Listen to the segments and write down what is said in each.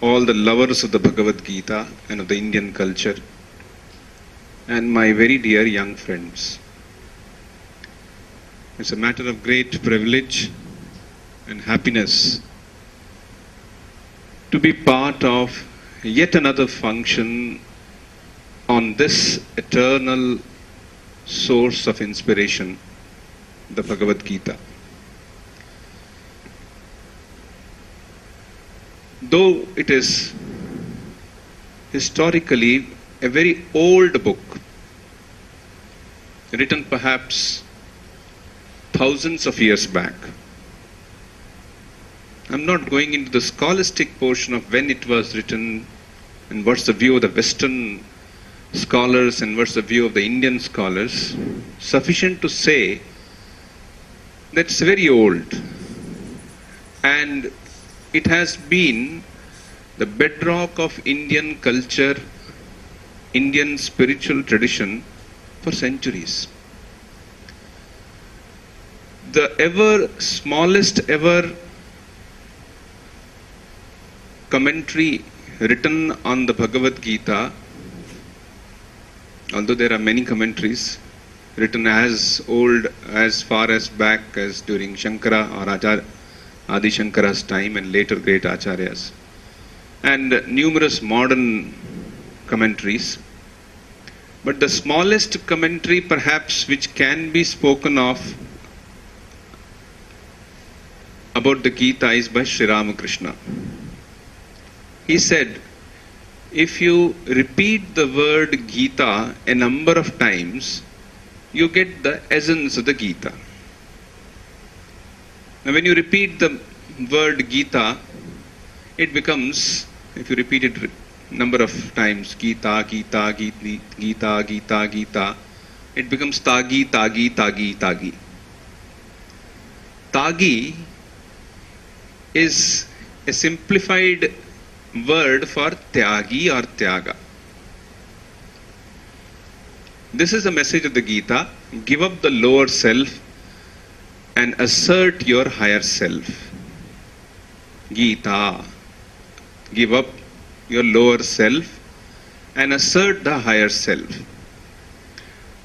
all the lovers of the Bhagavad Gita and of the Indian culture, and my very dear young friends. It's a matter of great privilege and happiness to be part of yet another function on this eternal source of inspiration, the Bhagavad Gita. Though it is historically a very old book, written perhaps thousands of years back, I'm not going into the scholastic portion of when it was written and what's the view of the Western scholars and what's the view of the Indian scholars. Sufficient to say that it's very old, and it has been the bedrock of Indian culture, Indian spiritual tradition for centuries. The ever smallest ever commentary written on the Bhagavad Gita, although there are many commentaries written as old, as far as back as during Shankara or Adi Shankara's time and later great Acharyas, and numerous modern commentaries. But the smallest commentary perhaps which can be spoken of about the Gita is by Sri Ramakrishna. He said, if you repeat the word Gita a number of times, you get the essence of the Gita. Now when you repeat the word Gita, it becomes, if you repeat it number of times, Gita, Gita, Gita, Gita, Gita, Gita, it becomes Tagi, Tagi, Tagi, Tagi. Tagi is a simplified word for Tyagi or Tyaga. This is the message of the Gita. Give up the lower self and assert your higher self. Gita. Give up your lower self and assert the higher self.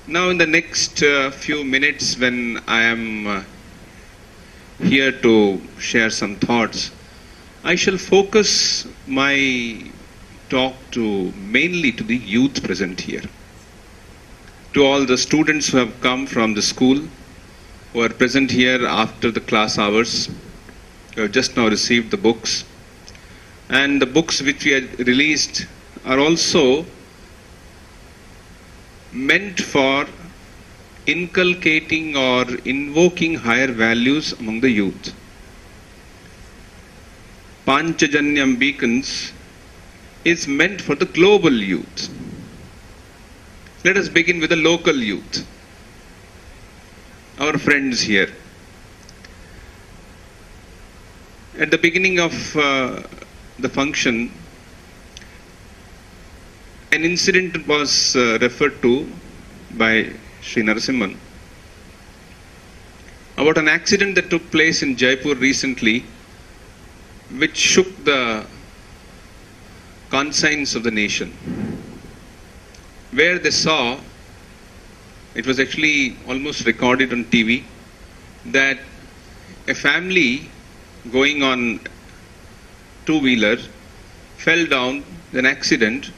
Now in the next few minutes, when I am here to share some thoughts, I shall focus my talk mainly to the youth present here. To all the students who have come from the school, who are present here after the class hours, who have just now received the books. And the books which we had released are also meant for inculcating or invoking higher values among the youth. Panchajanyam Beacons is meant for the global youth. Let us begin with the local youth, our friends here. At the beginning of the function, an incident was referred to by Sri Narasimhan about an accident that took place in Jaipur recently, which shook the conscience of the nation, where they saw, it was actually almost recorded on TV, that a family going on two-wheeler fell down, an accident,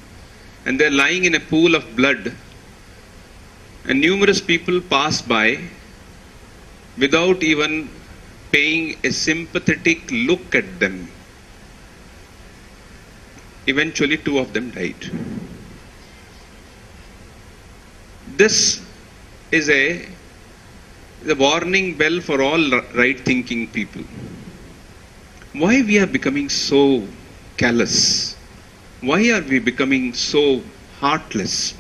and they're lying in a pool of blood, and numerous people passed by without even paying a sympathetic look at them. Eventually, two of them died. This is a warning bell for all right-thinking people. Why we are becoming so callous? Why are we becoming so heartless?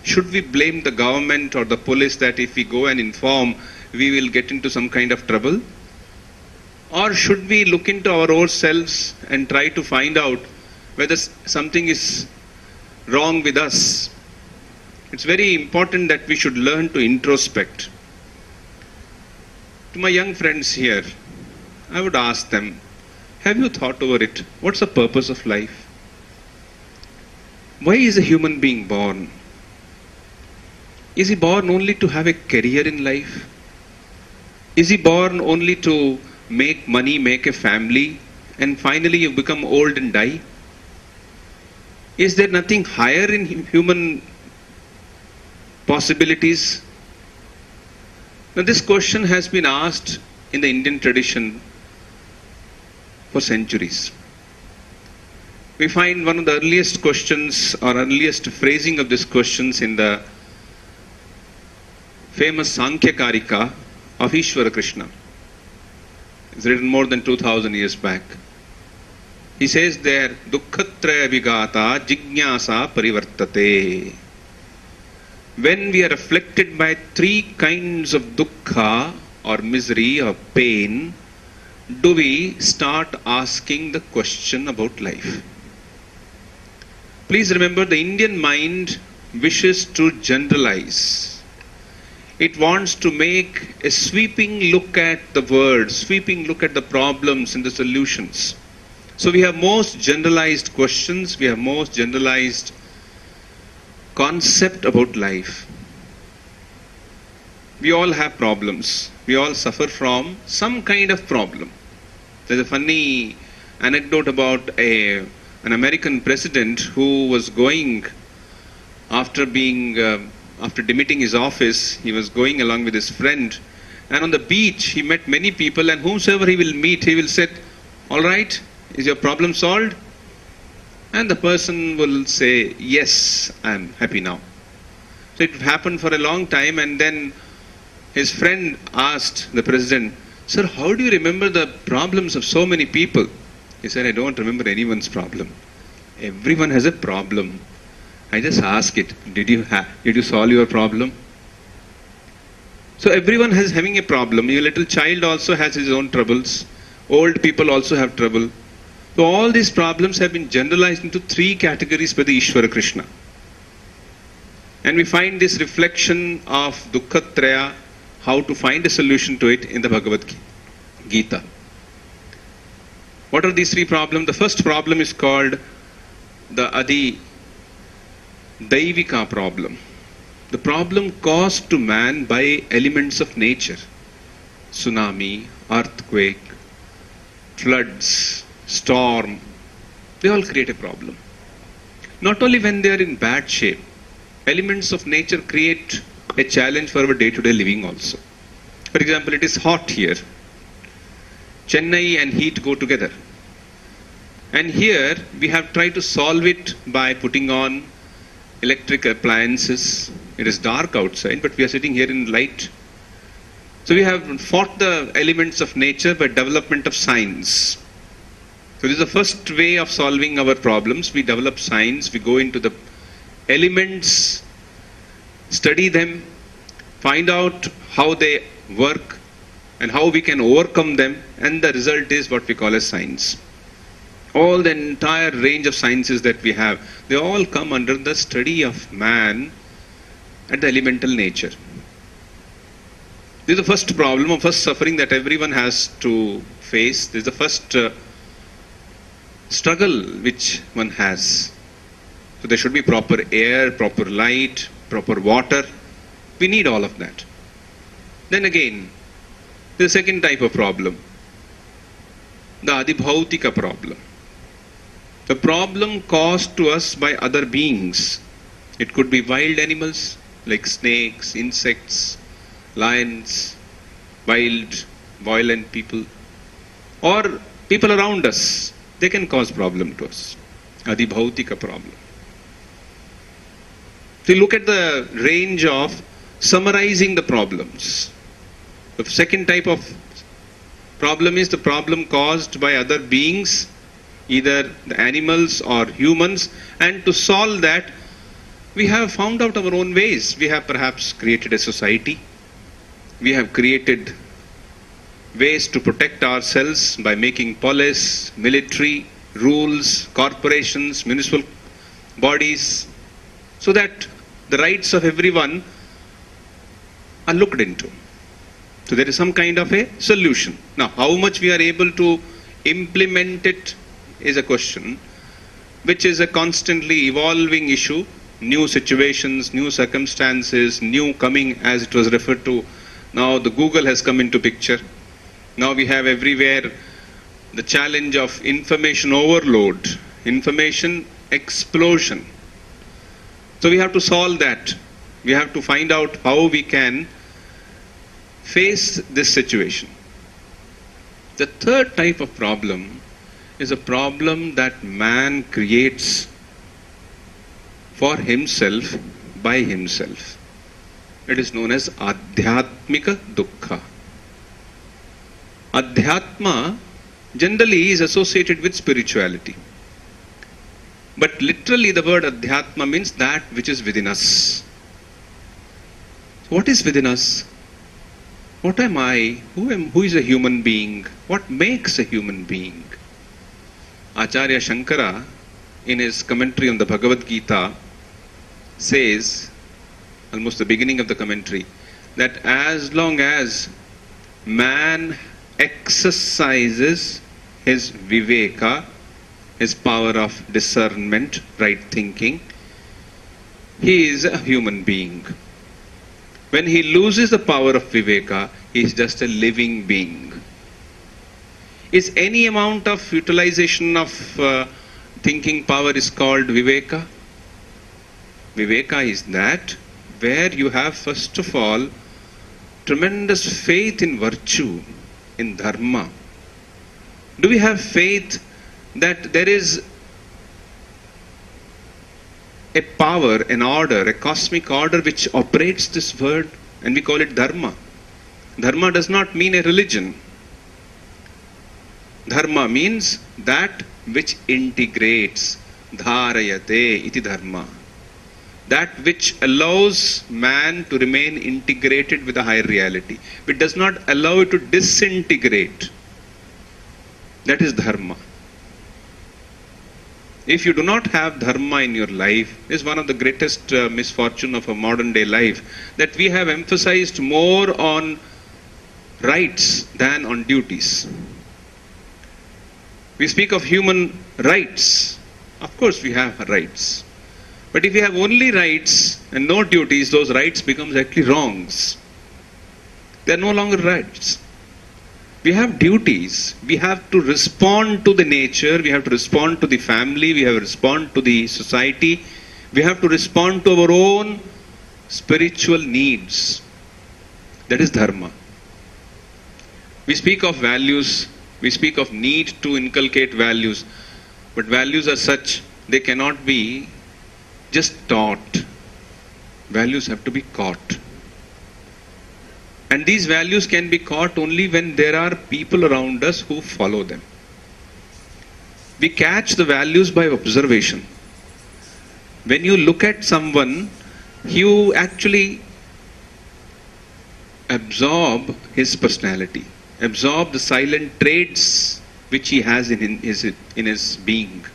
Should we blame the government or the police that if we go and inform, we will get into some kind of trouble? Or should we look into our own selves and try to find out whether something is wrong with us? It's very important that we should learn to introspect. To my young friends here, I would ask them, Have you thought over it? What's the purpose of life? Why is a human being born? Is he born only to have a career in life? Is he born only to make money, make a family, and finally you become old and die? Is there nothing higher in human possibilities? Now this question has been asked in the Indian tradition for centuries. We find one of the earliest questions or earliest phrasing of these questions in the famous Sankhya Karika of Ishvara Krishna. It's written more than 2000 years back. He says there, Dukkhatraya vigata jignasa parivartate. When we are afflicted by three kinds of dukkha or misery or pain, do we start asking the question about life? Please remember, the Indian mind wishes to generalize. It wants to make a sweeping look at the world, sweeping look at the problems and the solutions. So we have most generalized questions, we have most generalized concept about life. We all have problems. We all suffer from some kind of problem. There's a funny anecdote about an American president who was going after demitting his office. He was going along with his friend, and on the beach he met many people, and whomsoever he will meet, he will say, "All right, is your problem solved?" And the person will say, "Yes, I am happy now." So it happened for a long time, and then his friend asked the president, "Sir, how do you remember the problems of so many people?" He said, "I don't remember anyone's problem. Everyone has a problem. I just ask it, did you solve your problem?" So everyone is having a problem. Your little child also has his own troubles. Old people also have trouble. So all these problems have been generalized into three categories by the Ishvara Krishna. And we find this reflection of Dukkhatraya, how to find a solution to it, in the Bhagavad Gita. What are these three problems? The first problem is called the Adi Daivika problem. The problem caused to man by elements of nature. Tsunami, earthquake, floods, storm. They all create a problem. Not only when they are in bad shape. Elements of nature create a challenge for our day-to-day living also. For example, it is hot here. Chennai and heat go together. And here we have tried to solve it by putting on electric appliances. It is dark outside, but we are sitting here in light. So we have fought the elements of nature by development of science. So this is the first way of solving our problems. We develop science, we go into the elements, study them, find out how they work and how we can overcome them, and the result is what we call as science. All the entire range of sciences that we have, they all come under the study of man and the elemental nature. This is the first problem or first suffering that everyone has to face. This is the first struggle which one has. So there should be proper air, proper light, proper water. We need all of that. Then again, the second type of problem, the Adibhautika problem. The problem caused to us by other beings. It could be wild animals like snakes, insects, lions, wild, violent people, or people around us. They can cause problem to us. Adibhautika problem. So look at the range of summarizing the problems. The second type of problem is the problem caused by other beings, either the animals or humans, and to solve that we have found out our own ways. We have perhaps created a society. We have created ways to protect ourselves by making police, military, rules, corporations, municipal bodies, so that the rights of everyone are looked into. So there is some kind of a solution. Now, how much we are able to implement it is a question which is a constantly evolving issue. New situations, new circumstances, new coming, as it was referred to. Now the Google has come into picture. Now we have everywhere the challenge of information overload, information explosion. So we have to solve that. We have to find out how we can face this situation. The third type of problem is a problem that man creates for himself, by himself. It is known as Adhyatmika Dukkha. Adhyatma generally is associated with spirituality. But literally the word Adhyatma means that which is within us. What is within us? What am I? Who is a human being? What makes a human being? Acharya Shankara, in his commentary on the Bhagavad Gita, says, almost the beginning of the commentary, that as long as man exercises his viveka, his power of discernment, right thinking, he is a human being. When he loses the power of viveka, he is just a living being. Is any amount of utilization of thinking power is called viveka? Viveka is that where you have first of all tremendous faith in virtue, in dharma. Do we have faith that there is a power, an order, a cosmic order which operates this world, and we call it dharma? Dharma does not mean a religion. Dharma means that which integrates. Dharayate iti dharma. That which allows man to remain integrated with a higher reality. It does not allow it to disintegrate. That is dharma. If you do not have dharma in your life, it is one of the greatest misfortune of a modern day life, that we have emphasized more on rights than on duties. We speak of human rights. Of course we have rights. But if we have only rights and no duties, those rights become actually wrongs. They are no longer rights. We have duties. We have to respond to the nature. We have to respond to the family. We have to respond to the society. We have to respond to our own spiritual needs. That is dharma. We speak of values. We speak of need to inculcate values. But values are such, they cannot be just taught. Values have to be caught. And these values can be caught only when there are people around us who follow them. We catch the values by observation. When you look at someone, you actually absorb his personality, absorb the silent traits which he has in his being.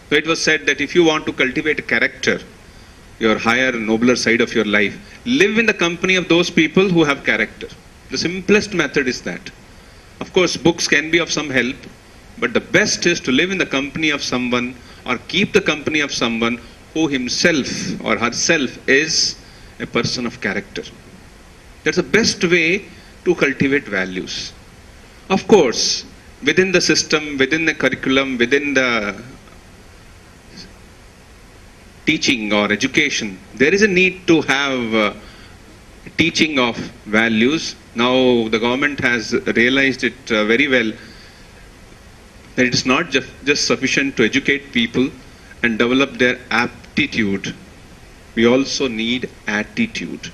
So it was said that if you want to cultivate a character, your higher, nobler side of your life, live in the company of those people who have character. The simplest method is that. Of course, books can be of some help, but the best is to live in the company of someone or keep the company of someone who himself or herself is a person of character. That's the best way to cultivate values. Of course, within the system, within the curriculum, within the teaching or education, there is a need to have teaching of values. Now the government has realized it very well, that it is not just sufficient to educate people and develop their aptitude. We also need attitude.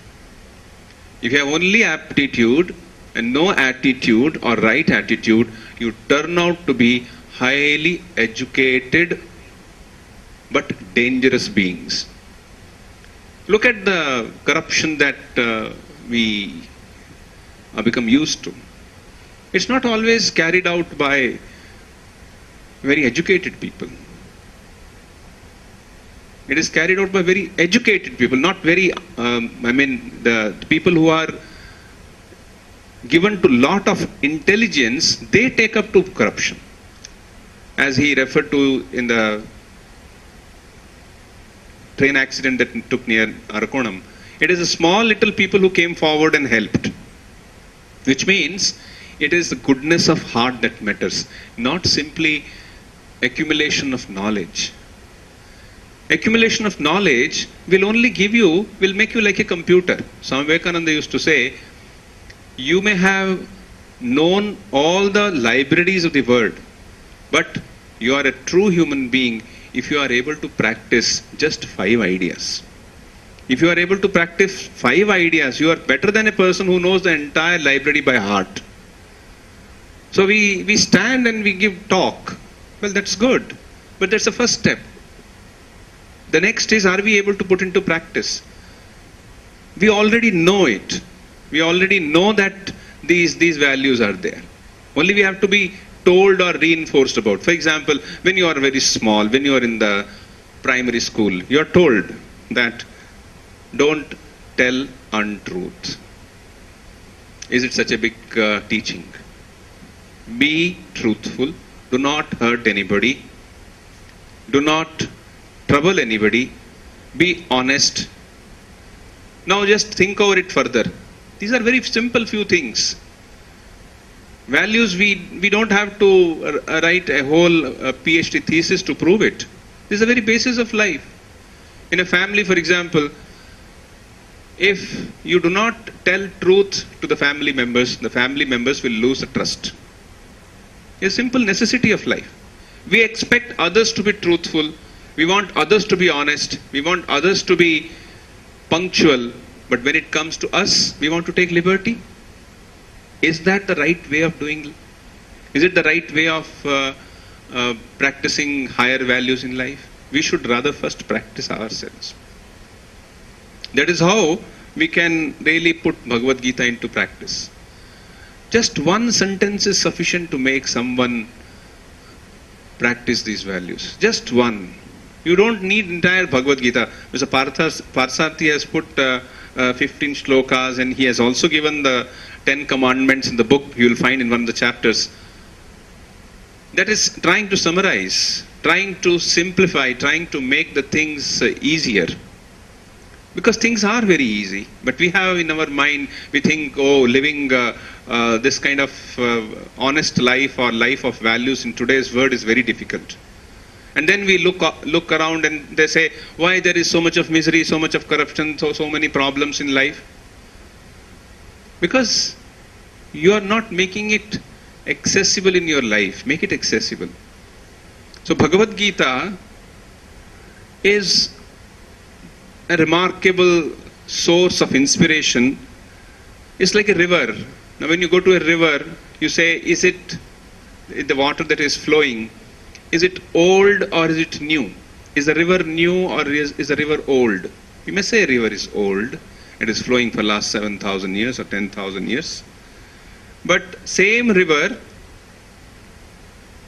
If you have only aptitude and no attitude or right attitude, you turn out to be highly educated but dangerous beings. Look at the corruption that we become used to. It's not always carried out by very educated people. It is carried out by very educated people, not very, the people who are given to lot of intelligence, they take up to corruption. As he referred to in the train accident that took near Arakonam, it is a small little people who came forward and helped. Which means it is the goodness of heart that matters, not simply accumulation of knowledge. Accumulation of knowledge will only will make you like a computer. Swami Vivekananda used to say, you may have known all the libraries of the world, but you are a true human being if you are able to practice just 5 ideas. If you are able to practice 5 ideas, you are better than a person who knows the entire library by heart. So we stand and we give talk. Well, that's good, but that's the first step. The next is, are we able to put into practice? We already know it. We already know that these values are there. Only we have to be told or reinforced about. For example, when you are very small, when you are in the primary school, you are told that don't tell untruth. Is it such a big teaching? Be truthful. Do not hurt anybody. Do not trouble anybody. Be honest. Now just think over it further. These are very simple few things. Values, we don't have to write a whole PhD thesis to prove it. This is the very basis of life. In a family, for example, if you do not tell truth to the family members will lose the trust. A simple necessity of life. We expect others to be truthful. We want others to be honest. We want others to be punctual. But when it comes to us, we want to take liberty. Is that the right way of doing? Is it the right way of practicing higher values in life? We should rather first practice ourselves. That is how we can really put Bhagavad Gita into practice. Just one sentence is sufficient to make someone practice these values. Just one. You don't need entire Bhagavad Gita. Mr. Parsarthi has put 15 shlokas, and he has also given the 10 commandments in the book you will find in one of the chapters. That is trying to summarize, trying to simplify, trying to make the things easier. Because things are very easy, but we have in our mind, we think, oh, living this kind of honest life or life of values in today's world is very difficult. And then we look around and they say, why there is so much of misery, so much of corruption, so many problems in life? Because you are not making it accessible in your life. Make it accessible. So Bhagavad Gita is a remarkable source of inspiration. It's like a river. Now when you go to a river, you say, is it the water that is flowing, is it old or is it new? Is the river new or is the river old? You may say a river is old. It is flowing for last 7,000 years or 10,000 years. But same river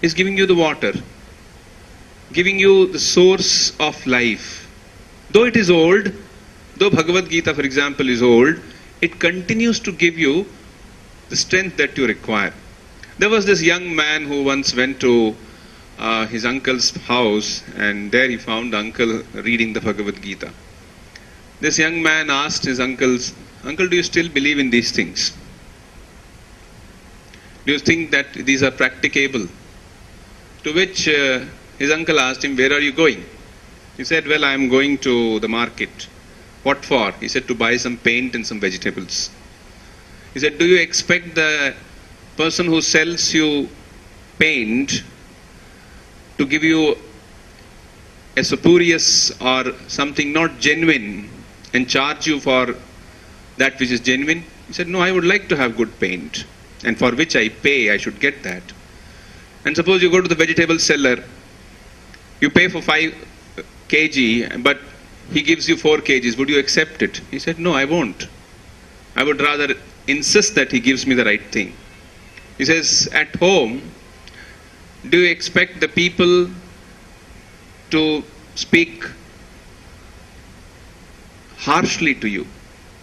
is giving you the water, giving you the source of life. Though it is old, though Bhagavad Gita, for example, is old, it continues to give you the strength that you require. There was this young man who once went to his uncle's house, and there he found the uncle reading the Bhagavad Gita. This young man asked his uncle, do you still believe in these things? Do you think that these are practicable? To which his uncle asked him, where are you going? He said, well, I am going to the market. What for? He said, to buy some paint and some vegetables. He said, do you expect the person who sells you paint to give you a spurious or something not genuine and charge you for that which is genuine? He said, no, I would like to have good paint, and for which I pay, I should get that. And suppose you go to the vegetable seller, you pay for 5 kg, but he gives you 4 kgs. Would you accept it? He said, no, I won't. I would rather insist that he gives me the right thing. He says, at home, do you expect the people to speak harshly to you?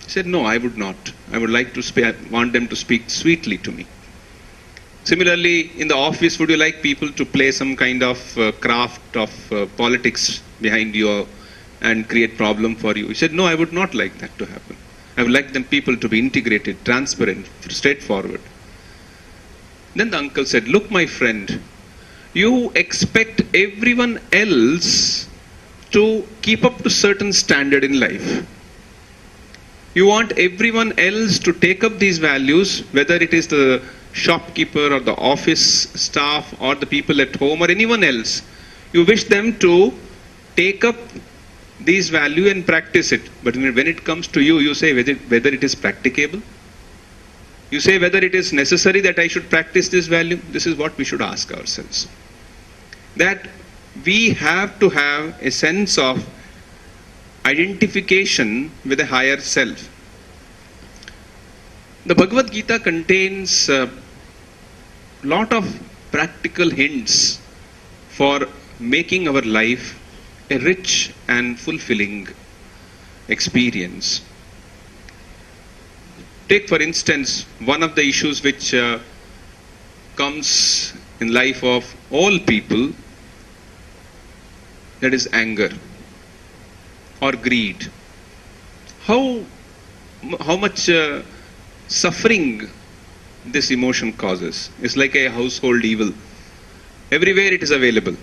He said, no, I would not. I would like to want them to speak sweetly to me. Similarly, in the office, would you like people to play some kind of craft of politics behind you and create problem for you? He said, no, I would not like that to happen. I would like them people to be integrated, transparent, straightforward. Then the uncle said, look, my friend, you expect everyone else to keep up to certain standard in life. You want everyone else to take up these values, whether it is the shopkeeper or the office staff or the people at home or anyone else. You wish them to take up these values and practice it. But when it comes to you, you say whether it is practicable. You say whether it is necessary that I should practice this value. This is what we should ask ourselves. That we have to have a sense of identification with a higher self. The Bhagavad Gita contains a lot of practical hints for making our life a rich and fulfilling experience. Take for instance one of the issues which comes in life of all people, that is anger or greed. How much suffering this emotion causes. It's like a household evil. Everywhere it is available.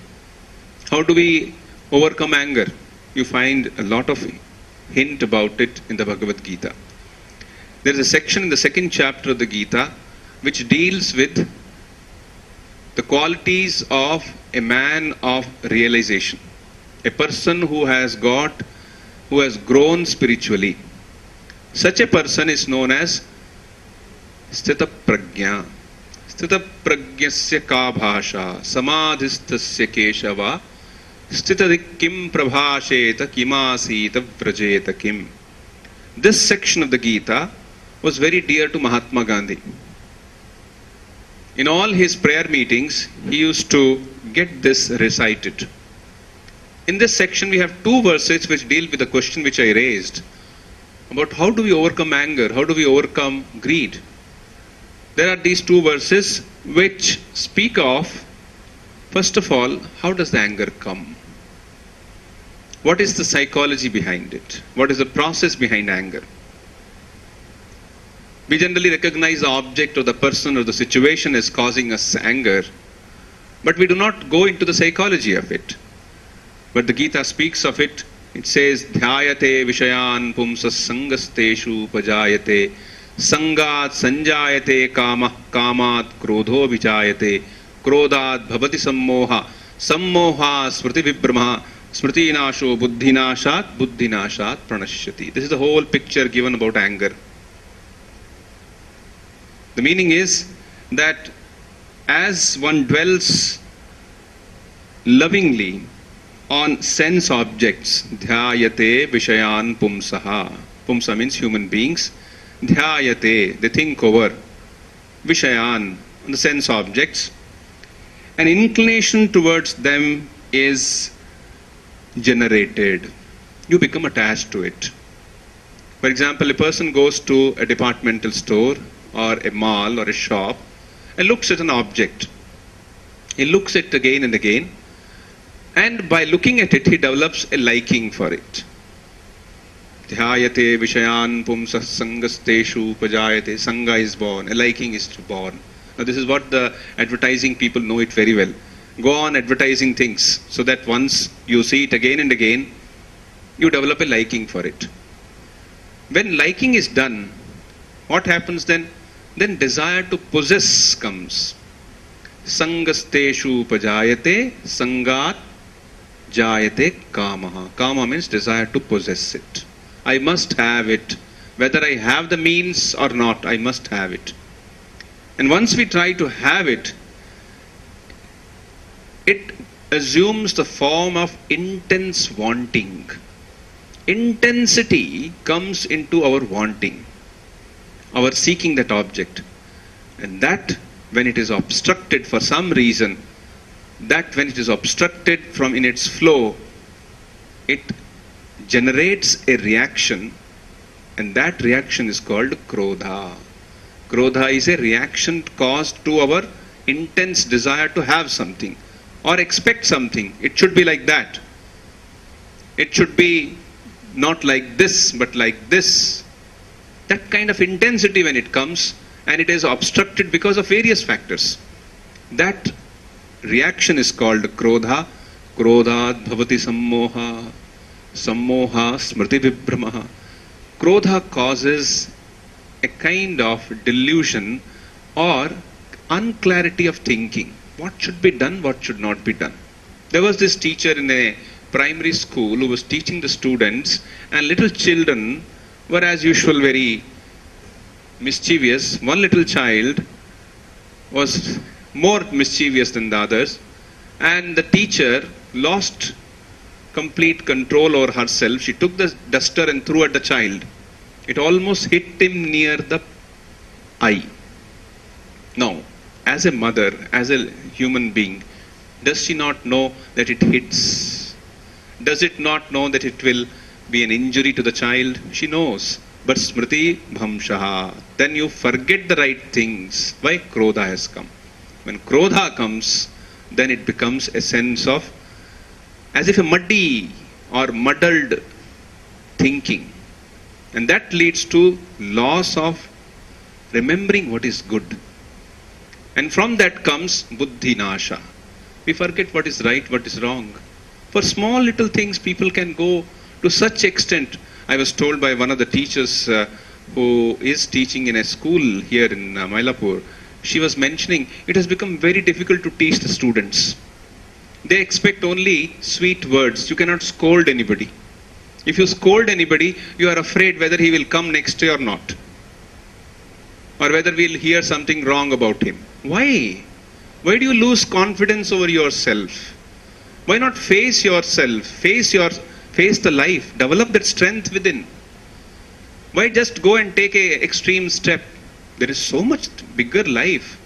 How do we overcome anger? You find a lot of hint about it in the Bhagavad Gita. There is a section in the second chapter of the Gita which deals with the qualities of a man of realization. A person who has grown spiritually. Such a person is known as Sthita Prajna. Sthita Prajnasya ka bhasha samadhistasya keshava sthita kim prabhasheta kimasita vrajeta kim. This section of the Gita was very dear to Mahatma Gandhi. In all his prayer meetings, he used to get this recited. In this section, we have two verses which deal with the question which I raised about how do we overcome anger, how do we overcome greed. There are these two verses which speak of, first of all, how does the anger come? What is the psychology behind it? What is the process behind anger? We generally recognize the object or the person or the situation as causing us anger, but we do not go into the psychology of it. But the Gita speaks of it. It says, Dhyayate Vishayan Pumsas Sangasteshu Pajayate Sangat Sanjayate Kamah Kamat Krodho Vichayate Krodhat Bhavati Sammoha Sammoha Smriti Vibrama Smriti Nasho Buddhinashat Buddhinashat Pranashyati. This is the whole picture given about anger. The meaning is that as one dwells lovingly on sense objects, dhyayate vishayan pumsaha. Pumsa means human beings. Dhyayate, they think over. Vishayan, the sense objects. An inclination towards them is generated. You become attached to it. For example, a person goes to a departmental store or a mall or a shop and looks at an object. He looks at it again and again. And by looking at it, he develops a liking for it. Dhyayate vishayan pumsah sangasteshu pajayate. Sangha is born. A liking is born. Now this is what the advertising people know it very well. Go on advertising things so that once you see it again and again, you develop a liking for it. When liking is done, what happens then? Then desire to possess comes. Sangasteshu pajayate sangat jayate kamaha. Kama means desire to possess it. I must have it. Whether I have the means or not, I must have it. And once we try to have it, it assumes the form of intense wanting. Intensity comes into our wanting, our seeking that object. And that, when it is obstructed for some reason, that when it is obstructed from in its flow, it generates a reaction And that reaction is called Krodha. Krodha is a reaction caused to our intense desire to have something or expect something. It should be like that. It should be not like this, but like this. That kind of intensity when it comes, and it is obstructed because of various factors. That reaction is called Krodha. Krodhat bhavati sammoha. Sammoha smriti vibhramaha. Krodha causes a kind of delusion or unclarity of thinking. What should be done, what should not be done. There was this teacher in a primary school who was teaching the students, and little children were as usual very mischievous. One little child was more mischievous than the others, and the teacher lost complete control over herself. She took the duster and threw at the child. It almost hit him near the eye. Now, as a mother, as a human being, does she not know that it hits? Does it not know that it will be an injury to the child? She knows. But smriti bhamshaha. Then you forget the right things. Why? Krodha has come. When Krodha comes, then it becomes a sense of as if a muddy or muddled thinking. And that leads to loss of remembering what is good. And from that comes buddhi nasha. We forget what is right, what is wrong. For small little things, people can go to such extent. I was told by one of the teachers who is teaching in a school here in Mangaluru, she was mentioning it has become very difficult to teach the students. They expect only sweet words. You cannot scold anybody. If you scold anybody, you are afraid whether he will come next day or not. Or whether we'll hear something wrong about him. Why? Why do you lose confidence over yourself? Why not face yourself? Face the life. Develop that strength within. Why just go and take an extreme step? There is so much bigger life.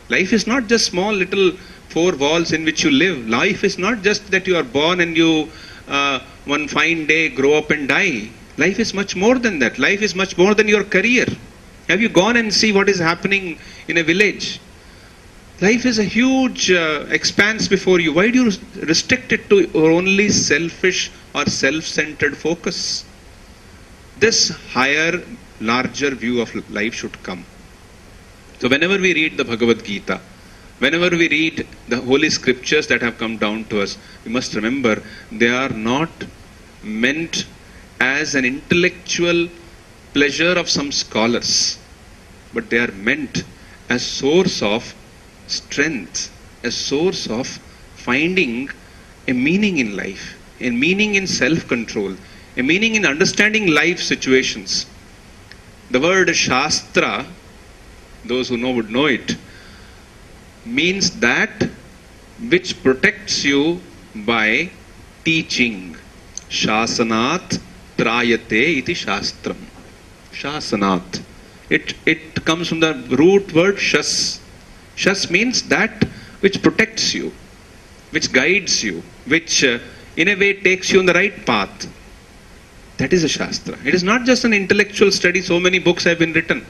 Life is not just small little four walls in which you live. Life is not just that you are born and you one fine day grow up and die. Life is much more than that. Life is much more than your career. Have you gone and see what is happening in a village? Life is a huge expanse before you. Why do you restrict it to only selfish or self-centered focus? This higher, larger view of life should come. So whenever we read the Bhagavad Gita, whenever we read the holy scriptures that have come down to us, we must remember they are not meant as an intellectual pleasure of some scholars, but they are meant as source of strength, a source of finding a meaning in life, a meaning in self-control, a meaning in understanding life situations. The word Shastra, those who know would know it, means that which protects you by teaching. Shasanat trayate iti shastram. Shasanat. It comes from the root word shas. Shas means that which protects you, which guides you, which in a way takes you on the right path. That is a Shastra. It is not just an intellectual study, so many books have been written.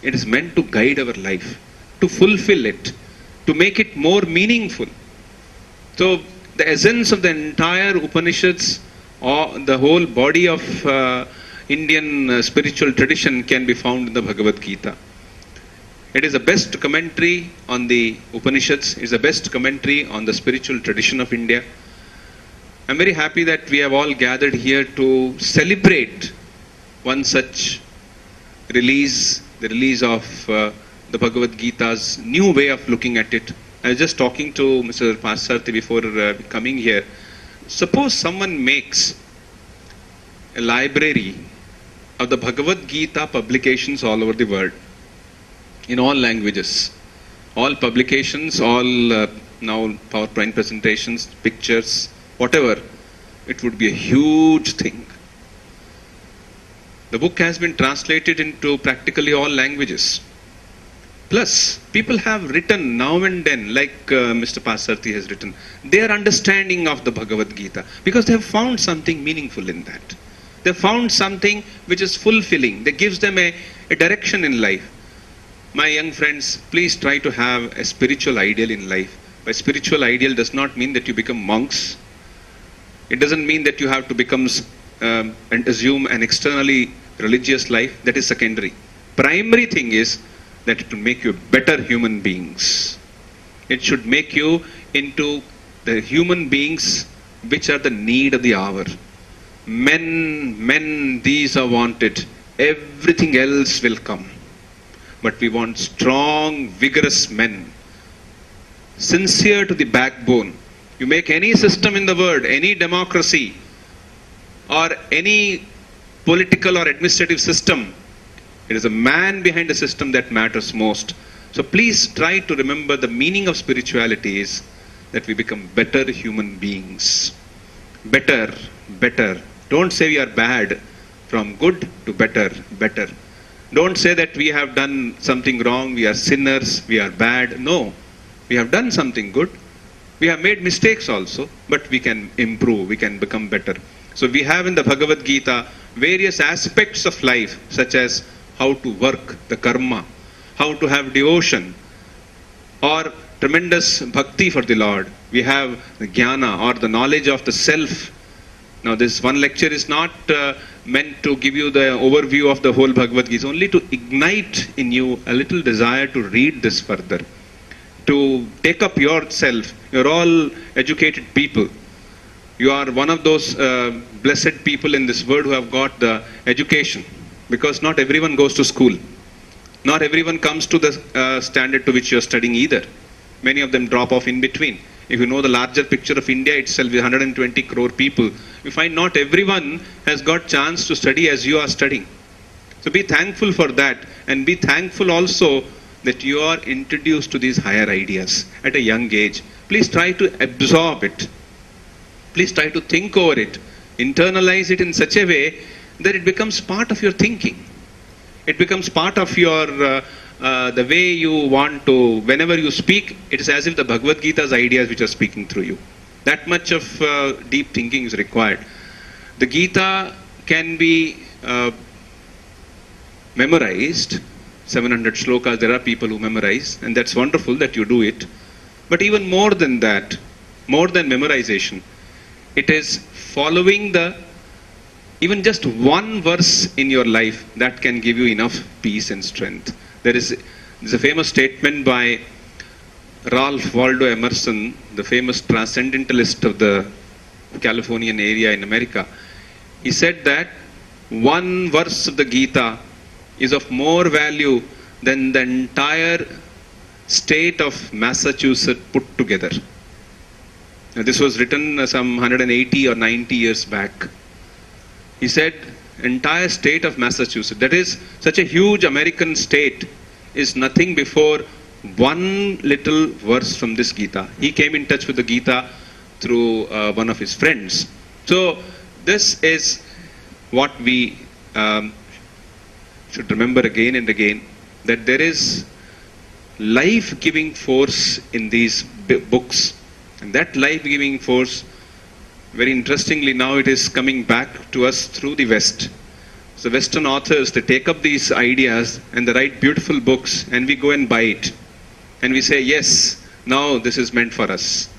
It is meant to guide our life, to fulfill it, to make it more meaningful. So the essence of the entire Upanishads, or the whole body of Indian spiritual tradition can be found in the Bhagavad Gita. It is the best commentary on the Upanishads. It is the best commentary on the spiritual tradition of India. I am very happy that we have all gathered here to celebrate one such release, the release of the Bhagavad Gita's new way of looking at it. I was just talking to Mr. Pasarthi before coming here. Suppose someone makes a library of the Bhagavad Gita publications all over the world, in all languages, all publications, all now PowerPoint presentations, pictures, whatever, it would be a huge thing. The book has been translated into practically all languages. Plus, people have written now and then, like Mr. Pasarthi has written, their understanding of the Bhagavad Gita, because they have found something meaningful in that. They found something which is fulfilling. That gives them a direction in life. My young friends, please try to have a spiritual ideal in life. By spiritual ideal does not mean that you become monks. It doesn't mean that you have to become and assume an externally religious life. That is secondary. Primary thing is that it will make you better human beings. It should make you into the human beings which are the need of the hour. Men, these are wanted. Everything else will come. But we want strong, vigorous men. Sincere to the backbone. You make any system in the world, any democracy, or any political or administrative system, it is a man behind the system that matters most. So please try to remember the meaning of spirituality is that we become better human beings. Better. Don't say we are bad. From good to better. Don't say that we have done something wrong, we are sinners, we are bad. No, we have done something good. We have made mistakes also, but we can improve, we can become better. So we have in the Bhagavad Gita various aspects of life, such as how to work, the karma, how to have devotion, or tremendous bhakti for the Lord. We have the jnana, or the knowledge of the self. Now this one lecture is not meant to give you the overview of the whole Bhagavad Gita, it's only to ignite in you a little desire to read this further, to take up yourself. You're all educated people. You are one of those blessed people in this world who have got the education, because not everyone goes to school. Not everyone comes to the standard to which you're studying either. Many of them drop off in between. If you know the larger picture of India itself, with 120 crore people, you find not everyone has got chance to study as you are studying. So be thankful for that, and be thankful also that you are introduced to these higher ideas at a young age. Please try to absorb it. Please try to think over it. Internalize it in such a way that it becomes part of your thinking. It becomes part of your the way you want to, whenever you speak, it is as if the Bhagavad Gita's ideas which are speaking through you. That much of deep thinking is required. The Gita can be memorized, 700 shlokas, there are people who memorize, and that's wonderful that you do it. But even more than that, more than memorization, it is following even just one verse in your life that can give you enough peace and strength. There's a famous statement by Ralph Waldo Emerson, the famous transcendentalist of the Californian area in America. He said that one verse of the Gita is of more value than the entire state of Massachusetts put together. Now, this was written some 180 or 90 years back. He said, entire state of Massachusetts, that is such a huge American state, is nothing before one little verse from this Gita. He came in touch with the Gita through one of his friends. So this is what we should remember again and again, that there is life-giving force in these books. And that life-giving force, very interestingly, now it is coming back to us through the West. So Western authors, they take up these ideas and they write beautiful books, and we go and buy it. And we say, yes, now this is meant for us.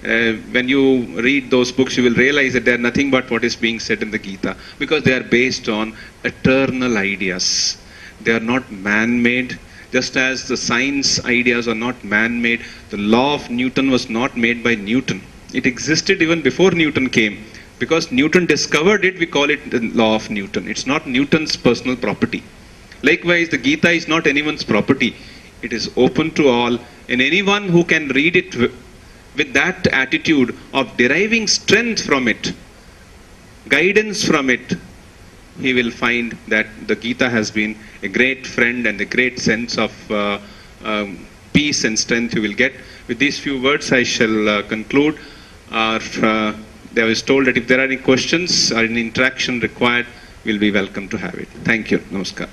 When you read those books, you will realize that they are nothing but what is being said in the Gita, because they are based on eternal ideas. They are not man-made. Just as the science ideas are not man-made, the law of Newton was not made by Newton. It existed even before Newton came. Because Newton discovered it, we call it the law of Newton. It's not Newton's personal property. Likewise, the Gita is not anyone's property. It is open to all, and anyone who can read it with that attitude of deriving strength from it, guidance from it, he will find that the Gita has been a great friend and a great sense of peace and strength you will get. With these few words, I shall conclude. I was told that if there are any questions or any interaction required, we'll be welcome to have it. Thank you. Namaskar.